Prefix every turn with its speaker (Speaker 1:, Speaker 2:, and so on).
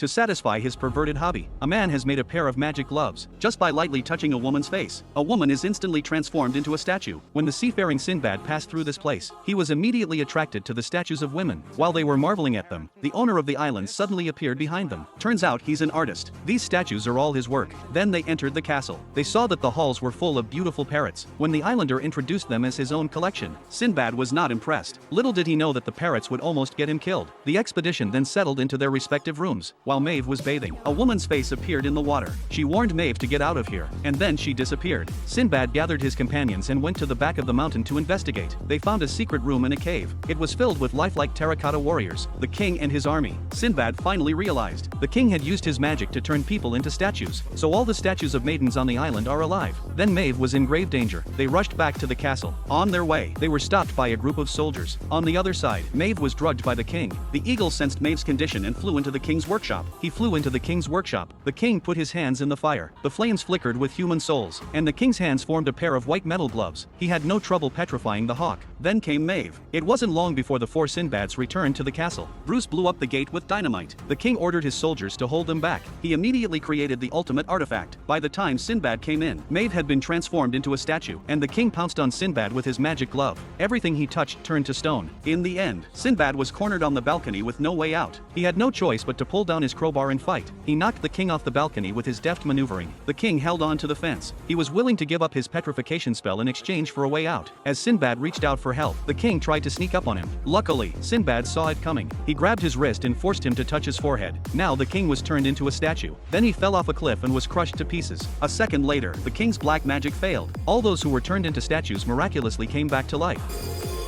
Speaker 1: To satisfy his perverted hobby, a man has made a pair of magic gloves. Just by lightly touching a woman's face, a woman is instantly transformed into a statue. When the seafaring Sinbad passed through this place, he was immediately attracted to the statues of women. While they were marveling at them, the owner of the island suddenly appeared behind them. Turns out he's an artist. These statues are all his work. Then they entered the castle. They saw that the halls were full of beautiful parrots. When the islander introduced them as his own collection, Sinbad was not impressed. Little did he know that the parrots would almost get him killed. The expedition then settled into their respective rooms. While Maeve was bathing, a woman's face appeared in the water. She warned Maeve to get out of here, and then she disappeared. Sinbad gathered his companions and went to the back of the mountain to investigate. They found a secret room in a cave. It was filled with lifelike terracotta warriors, the king and his army. Sinbad finally realized the king had used his magic to turn people into statues, so all the statues of maidens on the island are alive. Then Maeve was in grave danger. They rushed back to the castle. On their way, they were stopped by a group of soldiers. On the other side, Maeve was drugged by the king. The eagle sensed Maeve's condition and flew into the king's workshop. He flew into the king's workshop. The king put his hands in the fire. The flames flickered with human souls, and the king's hands formed a pair of white metal gloves. He had no trouble petrifying the hawk. Then came Maeve. It wasn't long before the four Sinbads returned to the castle. Bruce blew up the gate with dynamite. The king ordered his soldiers to hold them back. He immediately created the ultimate artifact. By the time Sinbad came in, Maeve had been transformed into a statue, and the king pounced on Sinbad with his magic glove. Everything he touched turned to stone. In the end, Sinbad was cornered on the balcony with no way out. He had no choice but to pull down his crowbar and fight. He knocked the king off the balcony with his deft maneuvering. The king held on to the fence. He was willing to give up his petrification spell in exchange for a way out. As Sinbad reached out for help, the king tried to sneak up on him. Luckily, Sinbad saw it coming. He grabbed his wrist and forced him to touch his forehead. Now the king was turned into a statue. Then he fell off a cliff and was crushed to pieces. A second later, the king's black magic failed. All those who were turned into statues miraculously came back to life.